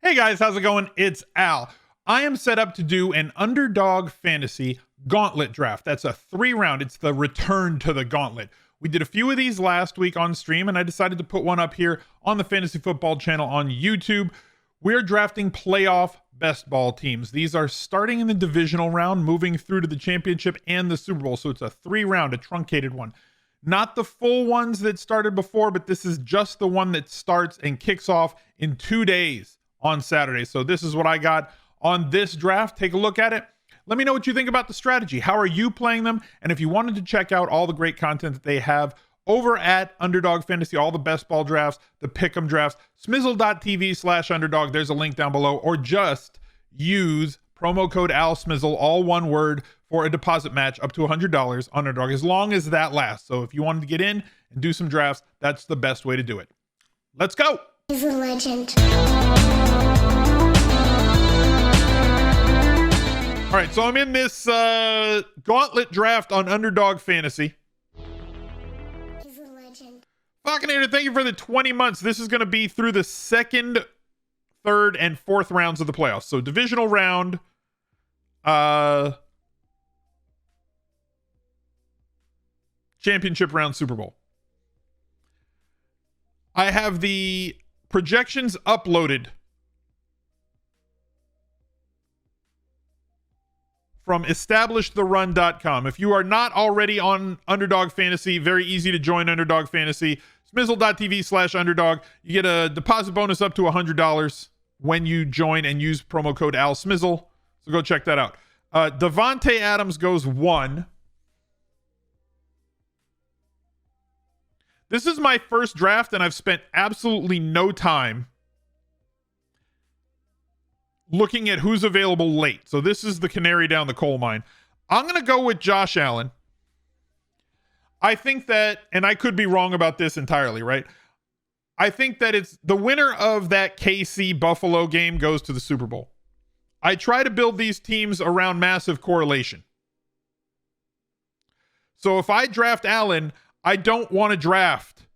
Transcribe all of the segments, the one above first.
Hey guys, how's it going? It's Al. I am set up to do an Underdog Fantasy Gauntlet draft. That's a 3-round. It's the return to the Gauntlet. We did a few of these last week on stream, and I decided to put one up here on the Fantasy Football channel on YouTube. We're drafting playoff best ball teams. These are starting in the divisional round, moving through to the championship and the Super Bowl. So it's a 3-round, a truncated one. Not the full ones that started before, but this is just the one that starts and kicks off in 2 days on Saturday. So this is what I got on this draft. Take a look at it. Let me know what you think about the strategy. How are you playing them? And if you wanted to check out all the great content that they have over at Underdog Fantasy, all the best ball drafts, the pick'em drafts, smizzle.tv/underdog. There's a link down below, or just use promo code ALSMizzle, all one word, for a deposit match up to $100 on Underdog, as long as that lasts. So if you wanted to get in and do some drafts, that's the best way to do it. Let's go. He's a legend. All right, so I'm in this Gauntlet draft on Underdog Fantasy. He's a legend. Falconator, thank you for the 20 months. This is going to be through the second, third, and fourth rounds of the playoffs. So divisional round, championship round, Super Bowl. I have the projections uploaded from establishtheRun.com. If you are not already on Underdog Fantasy, very easy to join Underdog Fantasy. Smizzle.tv/underdog. You get a deposit bonus up to $100 when you join and use promo code ALSMizzle. So go check that out. Devontae Adams goes 1. This is my first draft, and I've spent absolutely no time looking at who's available late. So this is the canary down the coal mine. I'm going to go with Josh Allen. I think that, and I could be wrong about this entirely, right? I think that it's the winner of that KC Buffalo game goes to the Super Bowl. I try to build these teams around massive correlation. So if I draft Allen, I don't want to draft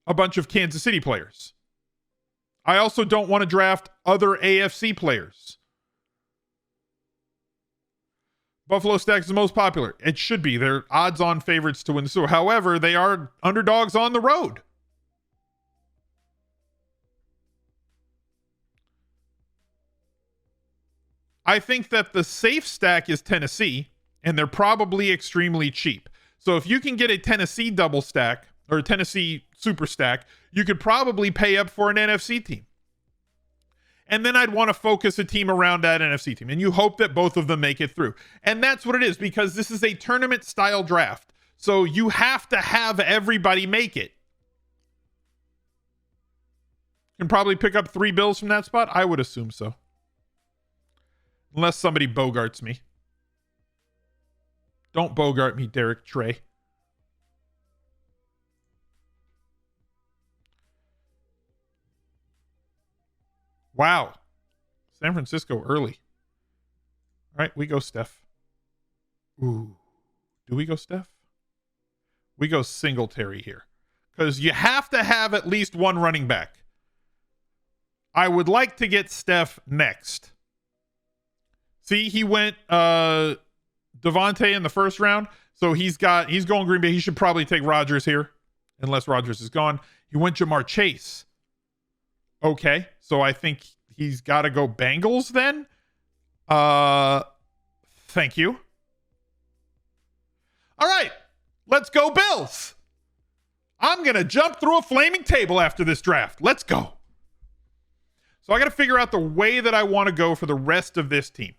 a bunch of Kansas City players. I also don't want to draft other AFC players. Buffalo Stack is the most popular. It should be. They're odds-on favorites to win the Super Bowl. However, they are underdogs on the road. I think that the safe stack is Tennessee, and they're probably extremely cheap. So if you can get a Tennessee double stack or a Tennessee super stack, you could probably pay up for an NFC team. And then I'd want to focus a team around that NFC team. And you hope that both of them make it through. And that's what it is, because this is a tournament style draft. So you have to have everybody make it. Can probably pick up 3 bills from that spot. I would assume so. Unless somebody bogarts me. Don't bogart me, Derek Trey. Wow. San Francisco early. All right, we go Steph. Ooh. Do we go Steph? We go Singletary here. Because you have to have at least one running back. I would like to get Steph next. See, he went Devontae in the first round. So he's going Green Bay. He should probably take Rodgers here. Unless Rodgers is gone. He went Jamar Chase. Okay, so I think he's got to go Bengals then. Thank you. All right, let's go Bills. I'm going to jump through a flaming table after this draft. Let's go. So I got to figure out the way that I want to go for the rest of this team.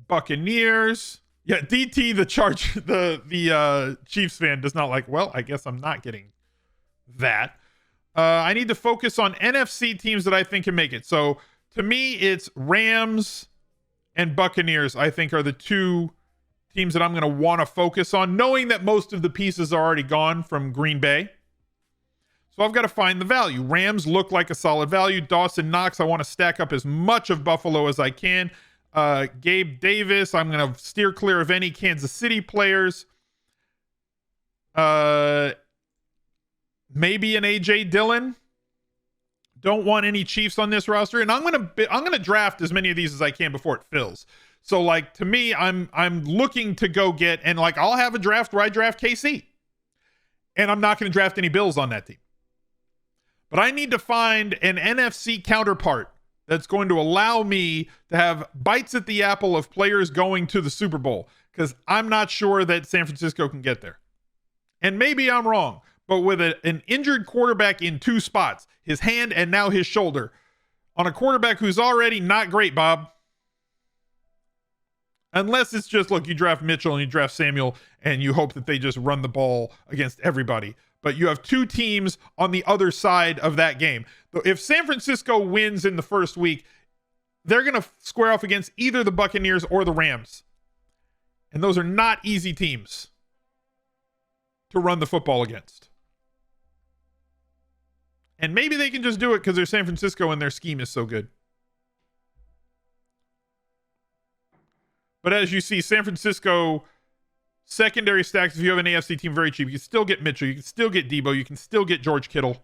Buccaneers. Yeah, DT, the Chiefs fan does not like, well, I guess I'm not getting that. I need to focus on NFC teams that I think can make it. So to me, it's Rams and Buccaneers, I think, are the two teams that I'm going to want to focus on, knowing that most of the pieces are already gone from Green Bay. So I've got to find the value. Rams look like a solid value. Dawson Knox, I want to stack up as much of Buffalo as I can. Gabe Davis, I'm going to steer clear of any Kansas City players. maybe an AJ Dillon. Don't want any Chiefs on this roster, and I'm gonna draft as many of these as I can before it fills. So like to me, I'm looking to go get, and like I'll have a draft where I draft KC, and I'm not going to draft any Bills on that team. But I need to find an NFC counterpart that's going to allow me to have bites at the apple of players going to the Super Bowl, because I'm not sure that San Francisco can get there. And maybe I'm wrong, but with an injured quarterback in two spots, his hand and now his shoulder, on a quarterback who's already not great, Bob. Unless it's just, look, you draft Mitchell and you draft Samuel and you hope that they just run the ball against everybody. But you have two teams on the other side of that game. If San Francisco wins in the first week, they're going to square off against either the Buccaneers or the Rams. And those are not easy teams to run the football against. And maybe they can just do it because they're San Francisco and their scheme is so good. But as you see, San Francisco secondary stacks, if you have an AFC team, very cheap. You can still get Mitchell. You can still get Debo. You can still get George Kittle.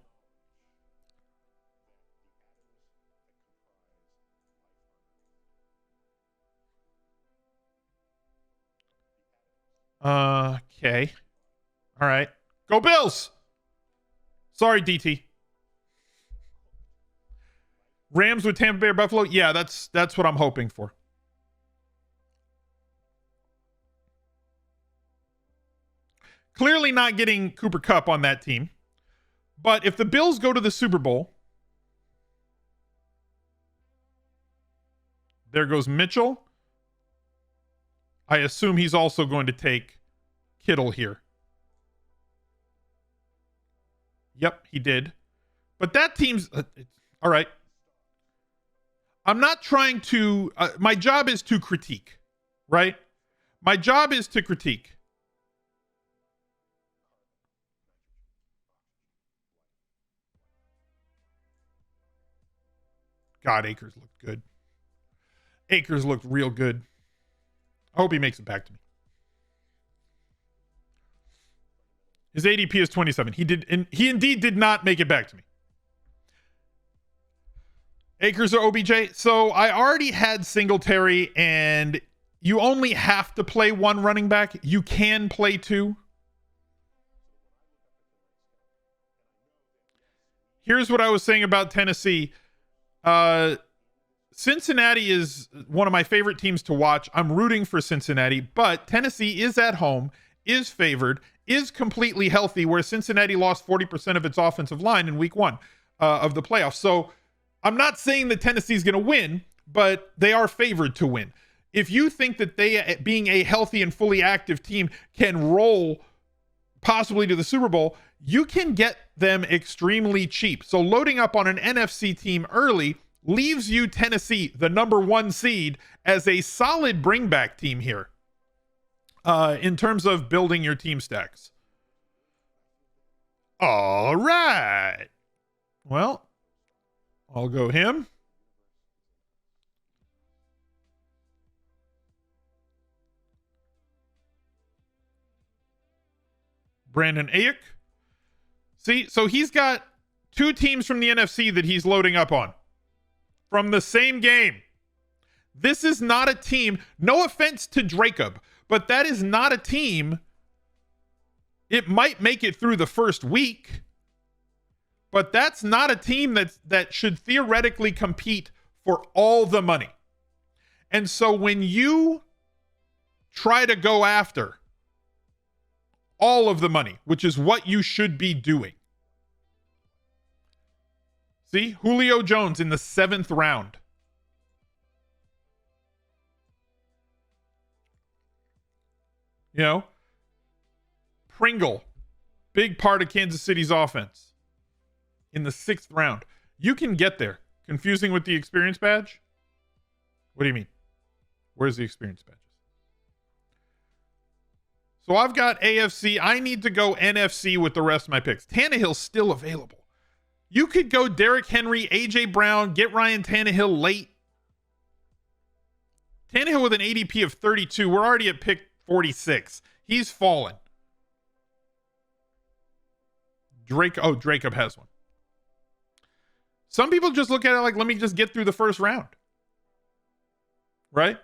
Okay. All right. Go Bills! Sorry, DT. Rams with Tampa Bay or Buffalo? Yeah, that's what I'm hoping for. Clearly not getting Cooper Kupp on that team. But if the Bills go to the Super Bowl, there goes Mitchell. I assume he's also going to take Kittle here. Yep, he did. But that team's... all right. I'm not trying to... my job is to critique, right? My job is to critique. God, Akers looked good. Akers looked real good. I hope he makes it back to me. His ADP is 27. He indeed did not make it back to me. Akers or OBJ? So I already had Singletary, and you only have to play one running back. You can play two. Here's what I was saying about Tennessee. Cincinnati is one of my favorite teams to watch. I'm rooting for Cincinnati, but Tennessee is at home, is favored, is completely healthy, where Cincinnati lost 40% of its offensive line in week 1 of the playoffs. So I'm not saying that Tennessee is going to win, but they are favored to win. If you think that they, being a healthy and fully active team, can roll possibly to the Super Bowl, you can get them extremely cheap. So loading up on an NFC team early leaves you Tennessee, the number 1 seed, as a solid bring-back team here in terms of building your team stacks. All right. Well, I'll go him. Brandon Ayuk. See, so he's got 2 teams from the NFC that he's loading up on from the same game. This is not a team, no offense to Jacob, but that is not a team. It might make it through the first week, but that's not a team that should theoretically compete for all the money. And so when you try to go after all of the money, which is what you should be doing. See, Julio Jones in the 7th round. You know, Pringle, big part of Kansas City's offense in the 6th round. You can get there. Confusing with the experience badge? What do you mean? Where's the experience badges? So I've got AFC. I need to go NFC with the rest of my picks. Tannehill's still available. You could go Derrick Henry, AJ Brown, get Ryan Tannehill late. Tannehill with an ADP of 32. We're already at pick 46. He's fallen. Jacob has one. Some people just look at it like, let me just get through the first round. Right?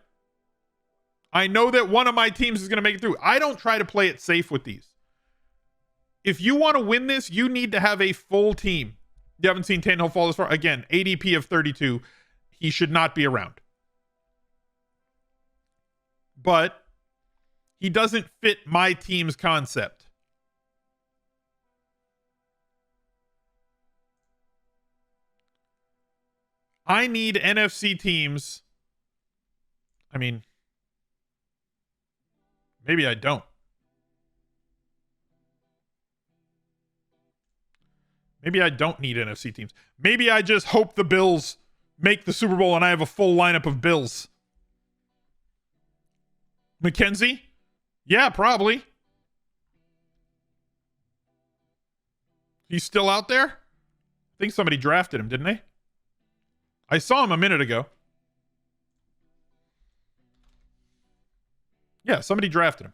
I know that one of my teams is going to make it through. I don't try to play it safe with these. If you want to win this, you need to have a full team. You haven't seen Tannehill fall this far. Again, ADP of 32. He should not be around. But he doesn't fit my team's concept. I need NFC teams. I mean, maybe I don't. Maybe I don't need NFC teams. Maybe I just hope the Bills make the Super Bowl and I have a full lineup of Bills. McKenzie? Yeah, probably. He's still out there? I think somebody drafted him, didn't they? I saw him a minute ago. Yeah, somebody drafted him.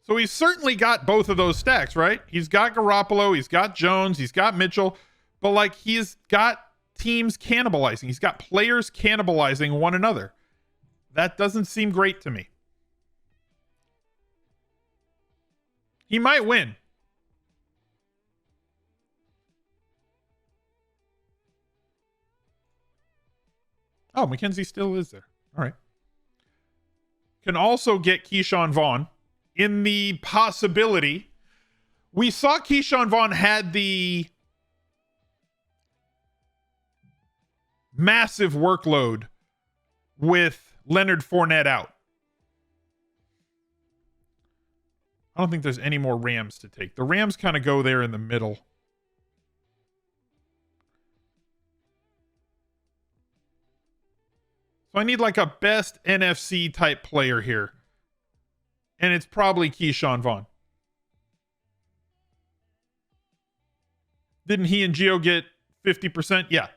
So he's certainly got both of those stacks, right? He's got Garoppolo, he's got Jones, he's got Mitchell, but like he's got teams cannibalizing. He's got players cannibalizing one another. That doesn't seem great to me. He might win. Oh, McKenzie still is there. All right. Can also get Keyshawn Vaughn in the possibility. We saw Keyshawn Vaughn had the massive workload with Leonard Fournette out. I don't think there's any more Rams to take. The Rams kind of go there in the middle. So I need like a best NFC type player here. And it's probably Keyshawn Vaughn. Didn't he and Gio get 50%? Yeah.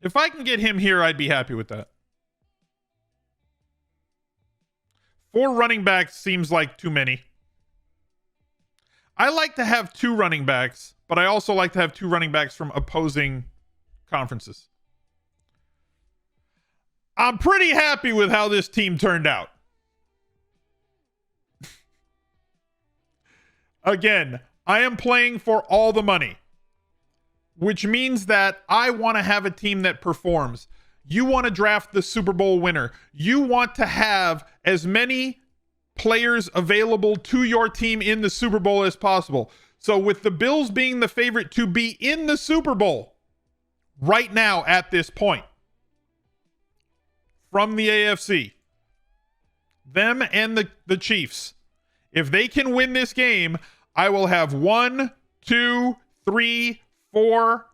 If I can get him here, I'd be happy with that. 4 running backs seems like too many. I like to have 2 running backs, but I also like to have 2 running backs from opposing conferences. I'm pretty happy with how this team turned out. Again, I am playing for all the money, which means that I want to have a team that performs. You want to draft the Super Bowl winner. You want to have as many players available to your team in the Super Bowl as possible. So with the Bills being the favorite to be in the Super Bowl right now at this point from the AFC, them and the Chiefs, if they can win this game, I will have 1, 2, 3, 4,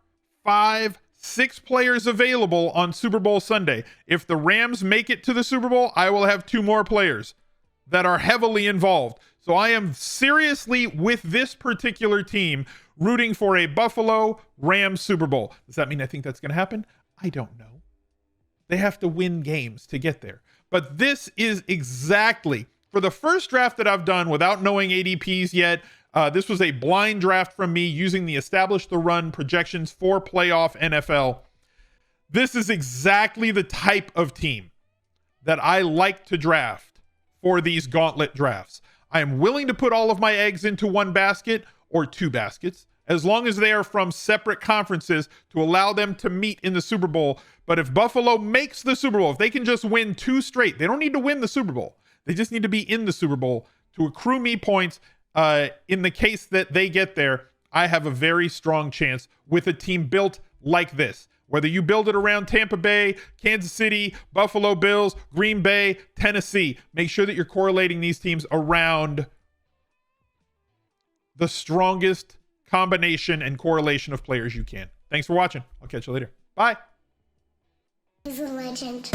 5, 6 players available on Super Bowl Sunday. If the Rams make it to the Super Bowl, I will have 2 more players that are heavily involved. So I am seriously, with this particular team, rooting for a Buffalo Rams Super Bowl. Does that mean I think that's going to happen? I don't know. They have to win games to get there. But this is exactly, for the first draft that I've done without knowing ADPs yet, this was a blind draft from me using the Establish the Run projections for playoff NFL. This is exactly the type of team that I like to draft for these gauntlet drafts. I am willing to put all of my eggs into one basket or 2 baskets, as long as they are from separate conferences to allow them to meet in the Super Bowl. But if Buffalo makes the Super Bowl, if they can just win 2 straight, they don't need to win the Super Bowl. They just need to be in the Super Bowl to accrue me points. In the case that they get there, I have a very strong chance with a team built like this. Whether you build it around Tampa Bay, Kansas City, Buffalo Bills, Green Bay, Tennessee, make sure that you're correlating these teams around the strongest combination and correlation of players you can. Thanks for watching. I'll catch you later. Bye. He's a legend.